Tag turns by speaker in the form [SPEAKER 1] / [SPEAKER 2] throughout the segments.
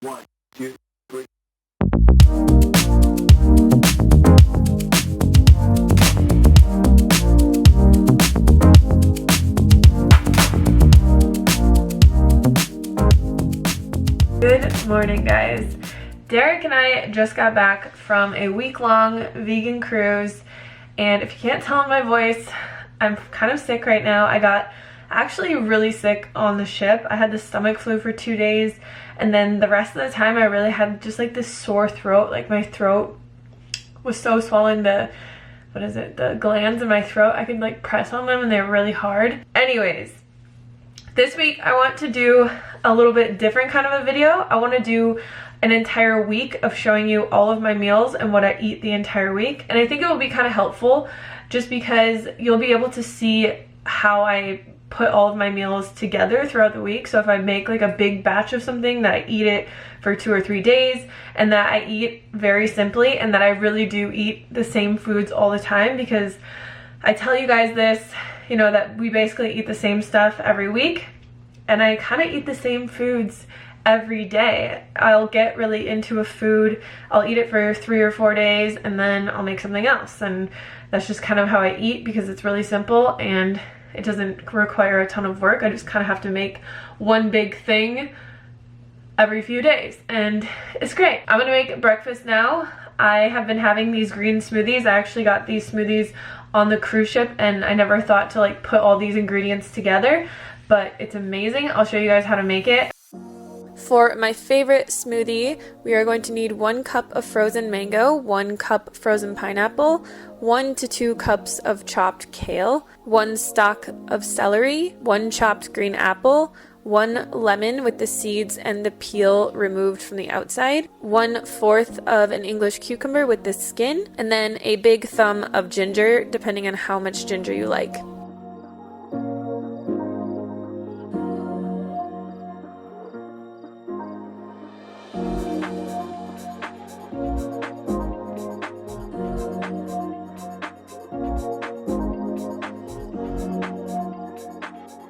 [SPEAKER 1] One, two, three.
[SPEAKER 2] Good morning, guys. Derek and I just got back from a week-long vegan cruise, and if you can't tell in my voice, I'm kind of sick right now. I got actually really sick on the ship. I had the stomach flu for 2 days, and then the rest of the time I really had just like this sore throat. Like my throat was so swollen, the glands in my throat, I could like press on them and they're really hard. Anyways, this week I want to do a little bit different kind of a video. I want to do an entire week of showing you all of my meals and what I eat the entire week. And I think it will be kind of helpful just because you'll be able to see how I put all of my meals together throughout the week. So if I make like a big batch of something, that I eat it for 2 or 3 days, and that I eat very simply, and that I really do eat the same foods all the time, because I tell you guys this, you know, that we basically eat the same stuff every week, and I kind of eat the same foods every day. I'll get really into a food, I'll eat it for 3 or 4 days, and then I'll make something else. And that's just kind of how I eat, because it's really simple and it doesn't require a ton of work. I just kind of have to make one big thing every few days, and it's great. I'm gonna make breakfast now. I have been having these green smoothies. I actually got these smoothies on the cruise ship, and I never thought to like put all these ingredients together, but it's amazing. I'll show you guys how to make it. For my favorite smoothie, we are going to need 1 cup of frozen mango, 1 cup frozen pineapple, 1 to 2 cups of chopped kale, 1 stalk of celery, 1 chopped green apple, 1 lemon with the seeds and the peel removed from the outside, 1/4 of an English cucumber with the skin, and then a big thumb of ginger, depending on how much ginger you like.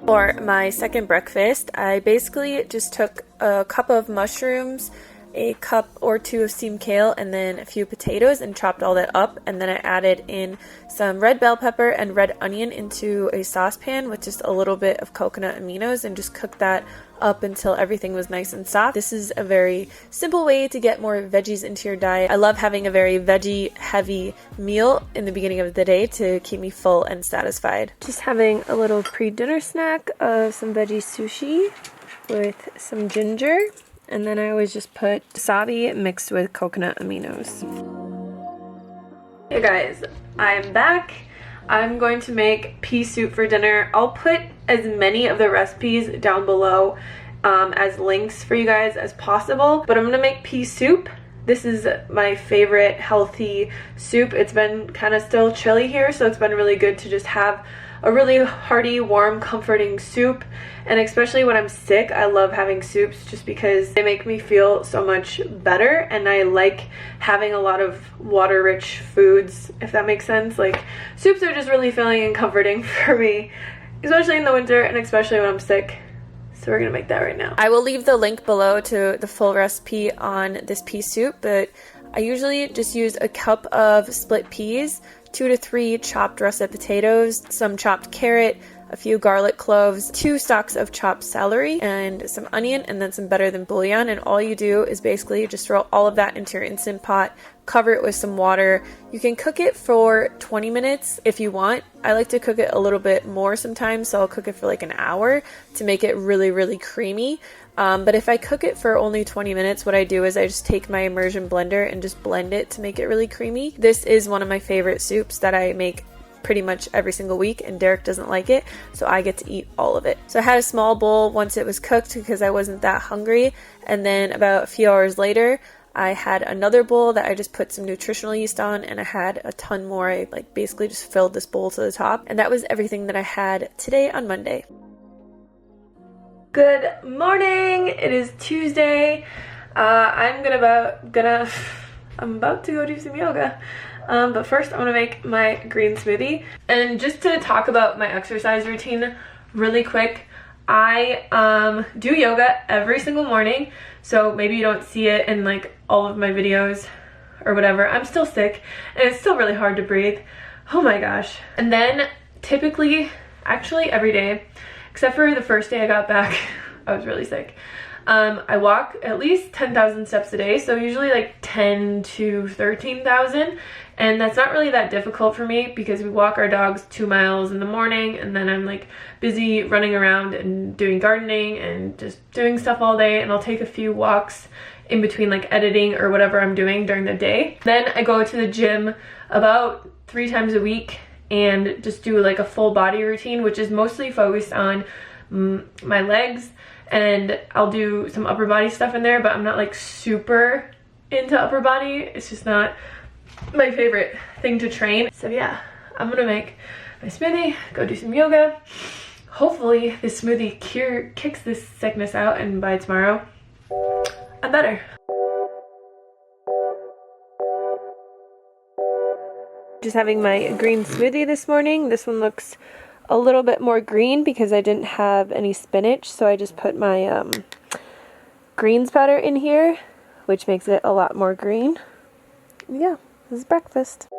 [SPEAKER 2] For my second breakfast, I basically just took a cup of mushrooms, a cup or 2 of steamed kale, and then a few potatoes, and chopped all that up, and then I added in some red bell pepper and red onion into a saucepan with just a little bit of coconut aminos, and just cooked that up until everything was nice and soft. This is a very simple way to get more veggies into your diet. I love having a very veggie heavy meal in the beginning of the day to keep me full and satisfied. Just having a little pre-dinner snack of some veggie sushi with some ginger, and then I always just put wasabi mixed with coconut aminos. Hey guys, I'm back. I'm going to make pea soup for dinner. I'll put as many of the recipes down below as links for you guys as possible, but I'm gonna make pea soup. This is my favorite healthy soup. It's been kind of still chilly here, so it's been really good to just have a really hearty, warm, comforting soup. And especially when I'm sick, I love having soups just because they make me feel so much better, and I like having a lot of water-rich foods, if that makes sense. Like, soups are just really filling and comforting for me, especially in the winter and especially when I'm sick. So we're gonna make that right now. I will leave the link below to the full recipe on this pea soup, but I usually just use a cup of split peas, 2 to 3 chopped russet potatoes, some chopped carrot, a few garlic cloves, 2 stalks of chopped celery, and some onion, and then some better than bouillon. And all you do is basically just throw all of that into your Instant Pot, cover it with some water. You can cook it for 20 minutes if you want. I like to cook it a little bit more sometimes, so I'll cook it for like an hour to make it really, really creamy. But if I cook it for only 20 minutes, what I do is I just take my immersion blender and just blend it to make it really creamy. This is one of my favorite soups that I make pretty much every single week, and Derek doesn't like it, so I get to eat all of it. So I had a small bowl once it was cooked because I wasn't that hungry, and then about a few hours later, I had another bowl that I just put some nutritional yeast on, and I had a ton more. I like basically just filled this bowl to the top, and that was everything that I had today on Monday. Good morning! It is Tuesday. I'm about to go do some yoga. But first I'm gonna make my green smoothie. And just to talk about my exercise routine really quick, I do yoga every single morning, so maybe you don't see it in like all of my videos or whatever. I'm still sick and it's still really hard to breathe. Oh my gosh. And then typically, actually every day, except for the first day I got back, I was really sick. I walk at least 10,000 steps a day, so usually like 10 to 13,000, and that's not really that difficult for me because we walk our dogs 2 miles in the morning, and then I'm like busy running around and doing gardening and just doing stuff all day, and I'll take a few walks in between like editing or whatever I'm doing during the day. Then I go to the gym about 3 times a week and just do like a full body routine, which is mostly focused on my legs, and I'll do some upper body stuff in there, but I'm not like super into upper body. It's just not my favorite thing to train. So yeah, I'm gonna make my smoothie, go do some yoga. Hopefully this smoothie kicks this sickness out, and by tomorrow I'm better. Just having my green smoothie this morning. This one looks a little bit more green because I didn't have any spinach, so I just put my greens powder in here, which makes it a lot more green. Yeah, this is breakfast.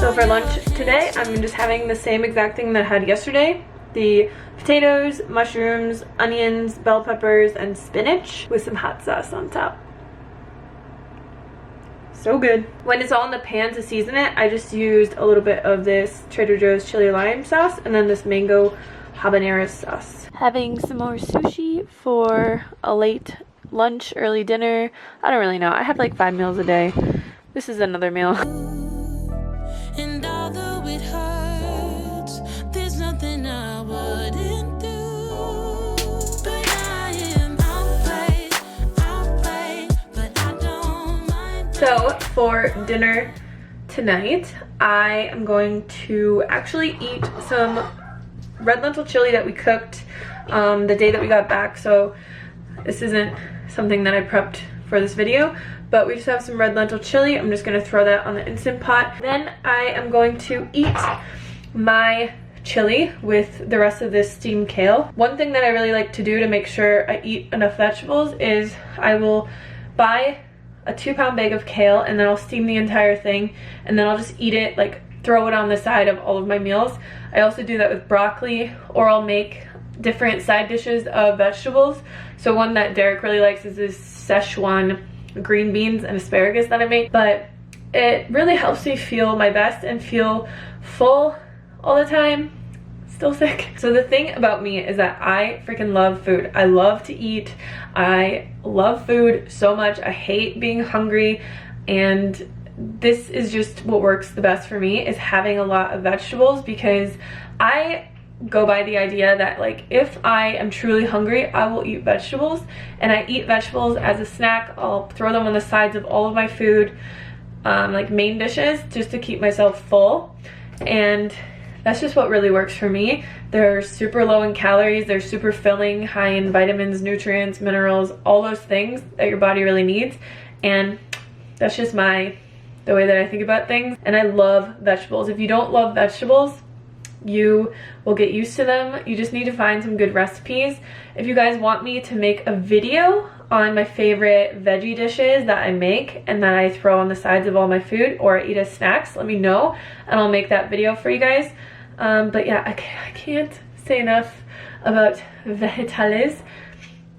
[SPEAKER 2] So for lunch today, I'm just having the same exact thing that I had yesterday. The potatoes, mushrooms, onions, bell peppers, and spinach with some hot sauce on top. So good. When it's all in the pan to season it, I just used a little bit of this Trader Joe's chili lime sauce and then this mango habanero sauce. Having some more sushi for a late lunch, early dinner. I don't really know. I have like 5 meals a day. This is another meal.
[SPEAKER 1] And although it hurts, there's nothing I wouldn't do. But I am outplayed, but I don't mind.
[SPEAKER 2] So for dinner tonight, I am going to actually eat some red lentil chili that we cooked the day that we got back. So this isn't something that I prepped for this video, but we just have some red lentil chili. I'm just gonna throw that on the Instant Pot. Then I am going to eat my chili with the rest of this steamed kale. One thing that I really like to do to make sure I eat enough vegetables is I will buy a 2-pound bag of kale, and then I'll steam the entire thing, and then I'll just eat it, like throw it on the side of all of my meals. I also do that with broccoli, or I'll make different side dishes of vegetables. So one that Derek really likes is this Szechuan green beans and asparagus that I make, but it really helps me feel my best and feel full all the time. Still sick. So the thing about me is that I freaking love food. I love to eat. I love food so much. I hate being hungry, and this is just what works the best for me, is having a lot of vegetables, because I go by the idea that like if I am truly hungry, I will eat vegetables, and I eat vegetables as a snack. I'll throw them on the sides of all of my food, like main dishes, just to keep myself full, and that's just what really works for me. They're super low in calories, they're super filling, high in vitamins, nutrients, minerals, all those things that your body really needs, and that's just the way that I think about things. And I love vegetables. If you don't love vegetables, you will get used to them. You just need to find some good recipes. If you guys want me to make a video on my favorite veggie dishes that I make and that I throw on the sides of all my food, or I eat as snacks, let me know and I'll make that video for you guys. But yeah, I can't say enough about vegetales.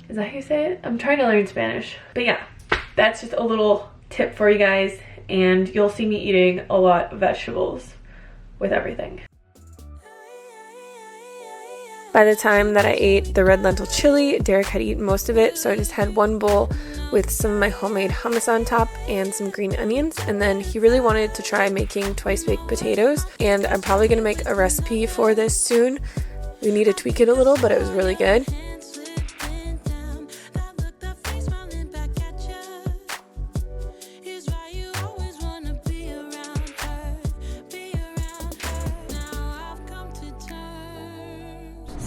[SPEAKER 2] Is that how you say it? I'm trying to learn Spanish. But yeah, that's just a little tip for you guys, and you'll see me eating a lot of vegetables with everything. By the time that I ate the red lentil chili, Derek had eaten most of it, so I just had one bowl with some of my homemade hummus on top and some green onions, and then he really wanted to try making twice baked potatoes, and I'm probably going to make a recipe for this soon. We need to tweak it a little, but it was really good.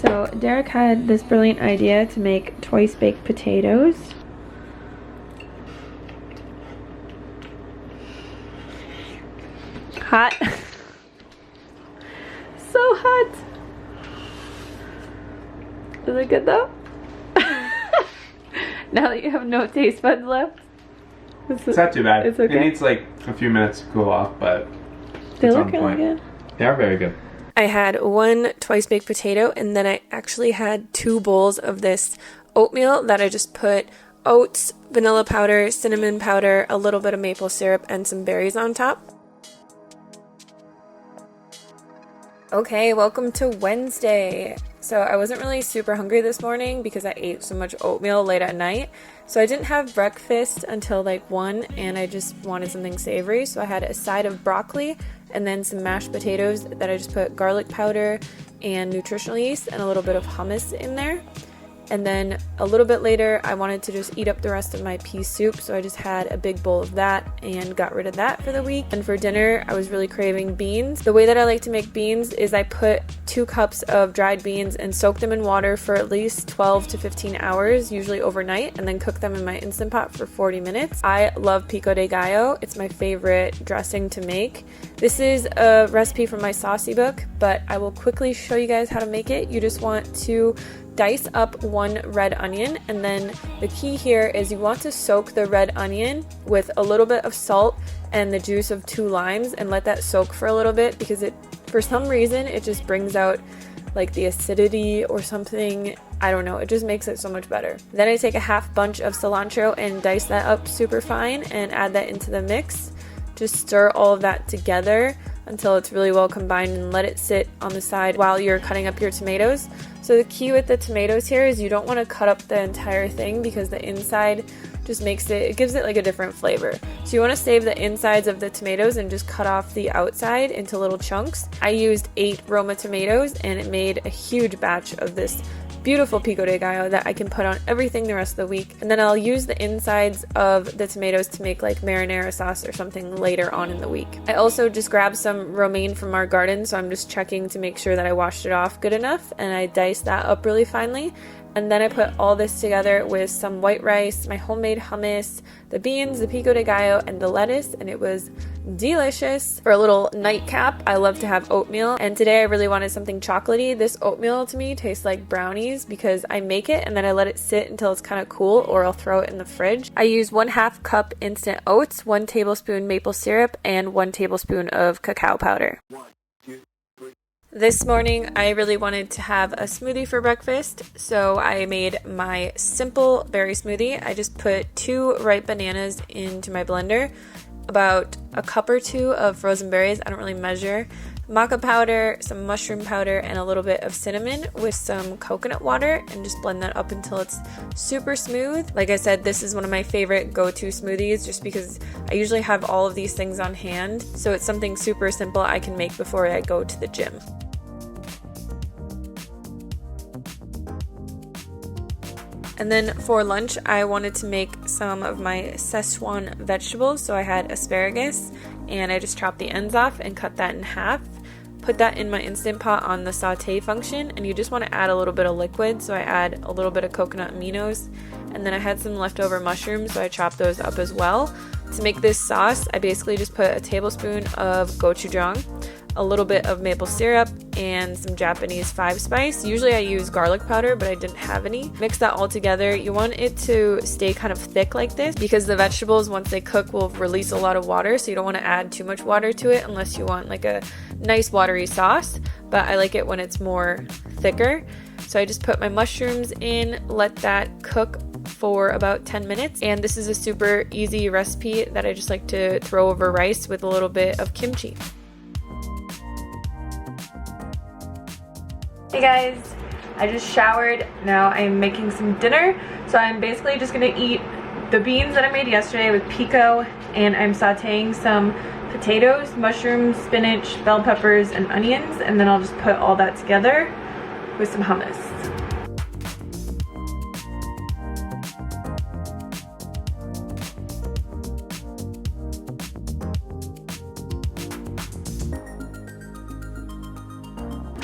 [SPEAKER 2] So Derek had this brilliant idea to make twice baked potatoes. Hot. So hot. Is it good though? Now that you have no taste buds left.
[SPEAKER 3] It's not too bad.
[SPEAKER 2] It's okay.
[SPEAKER 3] It needs like a few minutes to cool off, but
[SPEAKER 2] They
[SPEAKER 3] it's
[SPEAKER 2] look
[SPEAKER 3] on
[SPEAKER 2] really
[SPEAKER 3] point.
[SPEAKER 2] good.
[SPEAKER 3] They are very good.
[SPEAKER 2] I had one twice baked potato, and then I actually had 2 bowls of this oatmeal that I just put oats, vanilla powder, cinnamon powder, a little bit of maple syrup, and some berries on top. Okay, welcome to Wednesday. So I wasn't really super hungry this morning because I ate so much oatmeal late at night. So I didn't have breakfast until like 1, and I just wanted something savory. So I had a side of broccoli and then some mashed potatoes that I just put garlic powder and nutritional yeast and a little bit of hummus in there. And then a little bit later, I wanted to just eat up the rest of my pea soup, so I just had a big bowl of that and got rid of that for the week. And for dinner, I was really craving beans. The way that I like to make beans is I put 2 cups of dried beans and soak them in water for at least 12 to 15 hours, usually overnight, and then cook them in my Instant Pot for 40 minutes. I love pico de gallo. It's my favorite dressing to make. This is a recipe from my saucy book, but I will quickly show you guys how to make it. You just want to dice up 1 red onion, and then the key here is you want to soak the red onion with a little bit of salt and the juice of 2 limes and let that soak for a little bit, because it, for some reason, it just brings out like the acidity or something. I don't know, it just makes it so much better. Then I take a half bunch of cilantro and dice that up super fine and add that into the mix. Just stir all of that together until it's really well combined and let it sit on the side while you're cutting up your tomatoes. So the key with the tomatoes here is you don't want to cut up the entire thing, because the inside just makes it gives it like a different flavor. So you want to save the insides of the tomatoes and just cut off the outside into little chunks. I used 8 Roma tomatoes, and it made a huge batch of this beautiful pico de gallo that I can put on everything the rest of the week. And then I'll use the insides of the tomatoes to make like marinara sauce or something later on in the week. I also just grabbed some romaine from our garden, so I'm just checking to make sure that I washed it off good enough, and I diced that up really finely. And then I put all this together with some white rice, my homemade hummus, the beans, the pico de gallo, and the lettuce, and it was delicious. For a little nightcap, I love to have oatmeal, and today I really wanted something chocolatey. This oatmeal to me tastes like brownies because I make it and then I let it sit until it's kind of cool, or I'll throw it in the fridge. I use 1/2 cup instant oats, 1 tablespoon maple syrup, and 1 tablespoon of cacao powder. This morning, I really wanted to have a smoothie for breakfast, so I made my simple berry smoothie. I just put 2 ripe bananas into my blender, about a cup or 2 of frozen berries, I don't really measure, maca powder, some mushroom powder, and a little bit of cinnamon with some coconut water, and just blend that up until it's super smooth. Like I said, this is one of my favorite go-to smoothies just because I usually have all of these things on hand, so it's something super simple I can make before I go to the gym. And then for lunch, I wanted to make some of my Szechuan vegetables. So I had asparagus, and I just chopped the ends off and cut that in half. Put that in my Instant Pot on the saute function, and you just want to add a little bit of liquid. So I add a little bit of coconut aminos, and then I had some leftover mushrooms, so I chopped those up as well. To make this sauce, I basically just put a tablespoon of gochujang, a little bit of maple syrup, and some Japanese 5-spice. Usually I use garlic powder, but I didn't have any. Mix that all together. You want it to stay kind of thick like this because the vegetables, once they cook, will release a lot of water, so you don't want to add too much water to it unless you want like a nice watery sauce, but I like it when it's more thicker. So I just put my mushrooms in, let that cook for about 10 minutes, and this is a super easy recipe that I just like to throw over rice with a little bit of kimchi. Hey guys, I just showered. Now I'm making some dinner. So I'm basically just gonna eat the beans that I made yesterday with pico, and I'm sauteing some potatoes, mushrooms, spinach, bell peppers, and onions, and then I'll just put all that together with some hummus.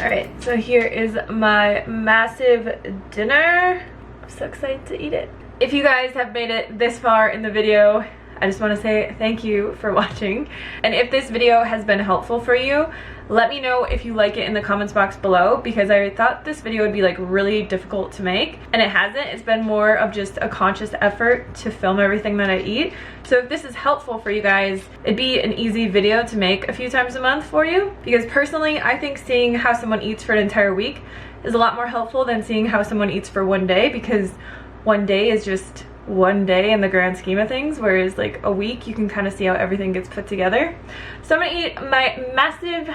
[SPEAKER 2] Alright, so here is my massive dinner. I'm so excited to eat it. If you guys have made it this far in the video, I just want to say thank you for watching. And if this video has been helpful for you, let me know if you like it in the comments box below, because I thought this video would be like really difficult to make, and it hasn't. It's been more of just a conscious effort to film everything that I eat. So if this is helpful for you guys, it'd be an easy video to make a few times a month for you, because personally I think seeing how someone eats for an entire week is a lot more helpful than seeing how someone eats for one day, because one day is just one day in the grand scheme of things, whereas like a week you can kind of see how everything gets put together. So I'm gonna eat my massive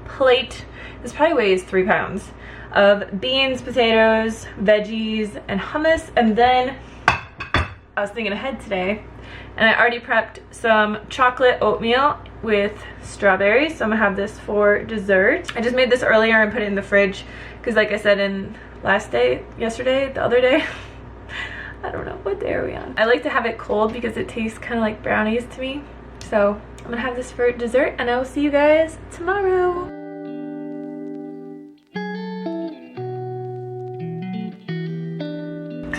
[SPEAKER 2] plate, this probably weighs 3 pounds, of beans, potatoes, veggies, and hummus. And then I was thinking ahead today, and I already prepped some chocolate oatmeal with strawberries, so I'm gonna have this for dessert. I just made this earlier and put it in the fridge because, like I said in yesterday, the other day, I don't know, what day are we on? I like to have it cold because it tastes kind of like brownies to me. So I'm gonna have this for dessert, and I will see you guys tomorrow.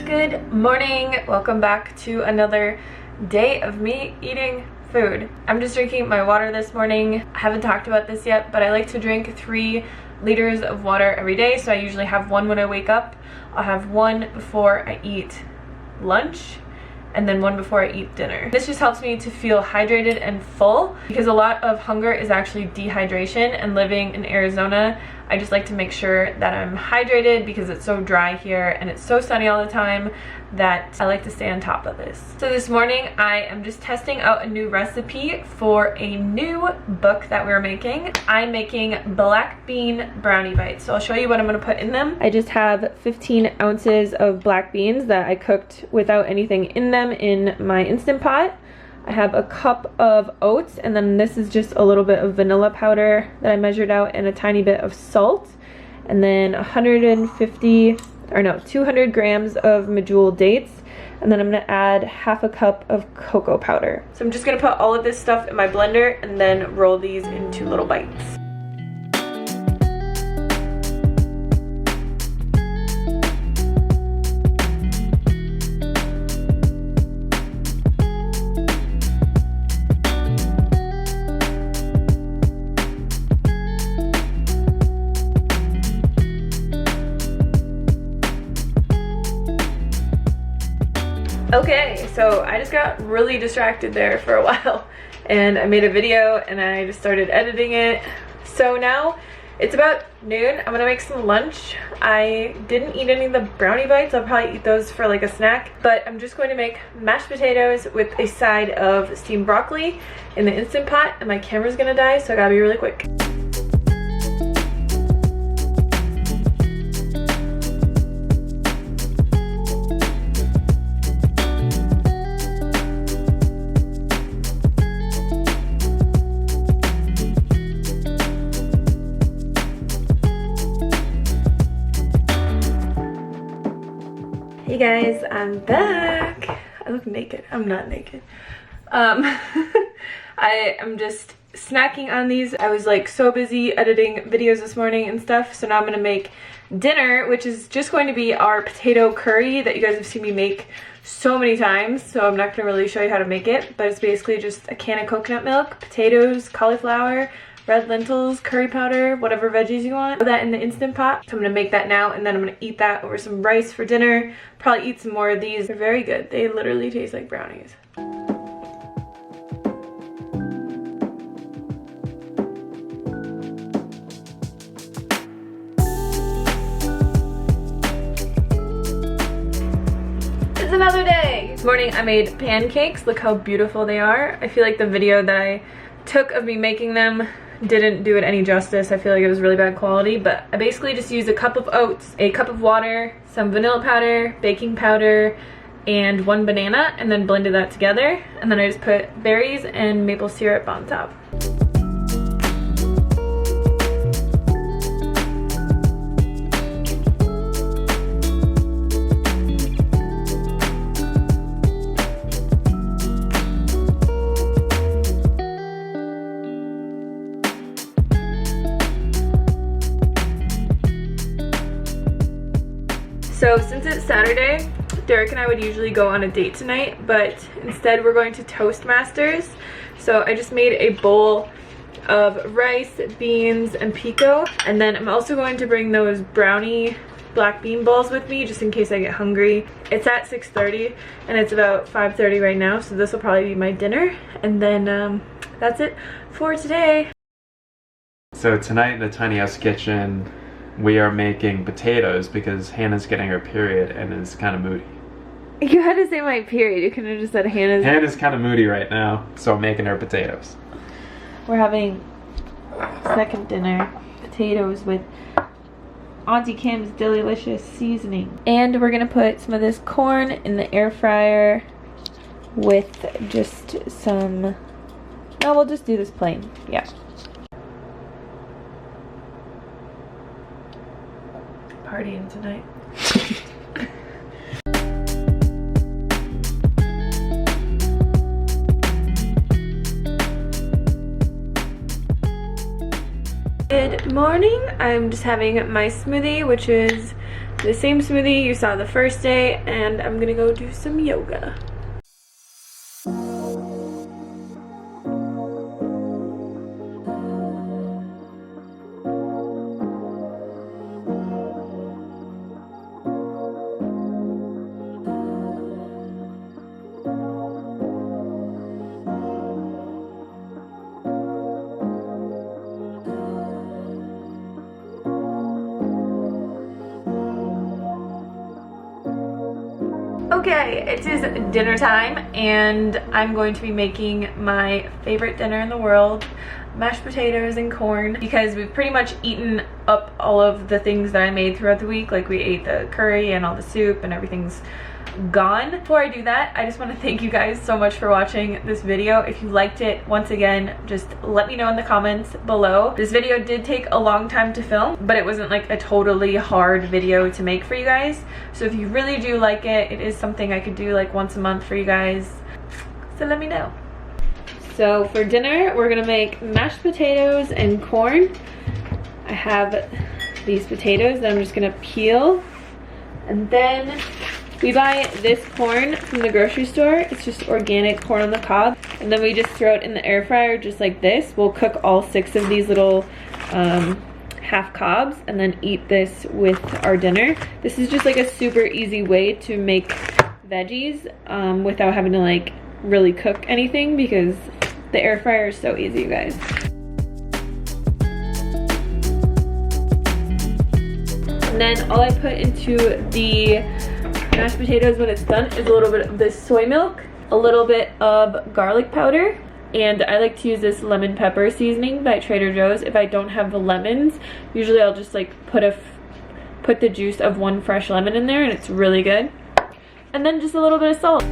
[SPEAKER 2] Good morning, welcome back to another day of me eating food. I'm just drinking my water this morning. I haven't talked about this yet, but I like to drink 3 liters of water every day. So I usually have 1 when I wake up, I'll have 1 before I eat lunch, and then 1 before I eat dinner. This just helps me to feel hydrated and full, because a lot of hunger is actually dehydration, and living in Arizona, I just like to make sure that I'm hydrated because it's so dry here and it's so sunny all the time that I like to stay on top of this. So this morning I am just testing out a new recipe for a new book that we're making. I'm making black bean brownie bites. So I'll show you what I'm going to put in them. I just have 15 ounces of black beans that I cooked without anything in them in my Instant Pot. I have a cup of oats, and then this is just a little bit of vanilla powder that I measured out, and a tiny bit of salt, and then 200 grams of medjool dates, and then I'm gonna add half a cup of cocoa powder. So I'm just gonna put all of this stuff in my blender and then roll these into little bites. Okay, so I just got really distracted there for a while, and I made a video and I just started editing it. So now it's about noon. I'm gonna make some lunch. I didn't eat any of the brownie bites. I'll probably eat those for like a snack, but I'm just going to make mashed potatoes with a side of steamed broccoli in the Instant Pot, and my camera's gonna die, so I gotta be really quick. Hey guys, I'm back. I look naked. I'm not naked. I am just snacking on these. I was like so busy editing videos this morning and stuff, so now I'm gonna make dinner, which is just going to be our potato curry that you guys have seen me make so many times, so I'm not gonna really show you how to make it, but it's basically just a can of coconut milk, potatoes, cauliflower, red lentils, curry powder, whatever veggies you want. Put that in the Instant Pot. So I'm gonna make that now, and then I'm gonna eat that over some rice for dinner. Probably eat some more of these. They're very good. They literally taste like brownies. It's another day. This morning I made pancakes. Look how beautiful they are. I feel like the video that I took of me making them didn't do it any justice. I feel like it was really bad quality, but I basically just used a cup of oats, a cup of water, some vanilla powder, baking powder, and 1 banana, and then blended that together. And then I just put berries and maple syrup on top. So since it's Saturday, Derek and I would usually go on a date tonight, but instead we're going to Toastmasters. So I just made a bowl of rice, beans, and pico, and then I'm also going to bring those brownie black bean balls with me just in case I get hungry. It's at 6:30 and it's about 5:30 right now, so this will probably be my dinner, and then that's it for today.
[SPEAKER 3] So tonight in the tiny house kitchen, we are making potatoes because Hannah's getting her period and is kind of moody.
[SPEAKER 2] You had to say my period. You couldn't have just said Hannah's.
[SPEAKER 3] Hannah's kind of moody right now, so I'm making her potatoes.
[SPEAKER 2] We're having second dinner, potatoes with Auntie Kim's delicious seasoning. And we're gonna put some of this corn in the air fryer with just some, no, we'll just do this plain, yeah. Partying tonight. Good morning. I'm just having my smoothie, which is the same smoothie you saw the first day, and I'm gonna go do some yoga. Okay, it is dinner time and I'm going to be making my favorite dinner in the world, mashed potatoes and corn, because we've pretty much eaten up all of the things that I made throughout the week. Like, we ate the curry and all the soup and everything's gone. Before I do that, I just want to thank you guys so much for watching this video. If you liked it, once again, just let me know in the comments below. This video did take a long time to film, but it wasn't like a totally hard video to make for you guys. So if you really do like it, it is something I could do like once a month for you guys. So let me know. So for dinner, we're gonna make mashed potatoes and corn. I have these potatoes that I'm just gonna peel, and then we buy this corn from the grocery store. It's just organic corn on the cob. And then we just throw it in the air fryer just like this. We'll cook all 6 of these little half cobs and then eat this with our dinner. This is just like a super easy way to make veggies without having to like really cook anything, because the air fryer is so easy, you guys. And then all I put into the mashed potatoes when it's done is a little bit of this soy milk, a little bit of garlic powder, and I like to use this lemon pepper seasoning by Trader Joe's. If I don't have the lemons, usually I'll just like put the juice of 1 fresh lemon in there, and it's really good. And then just a little bit of salt.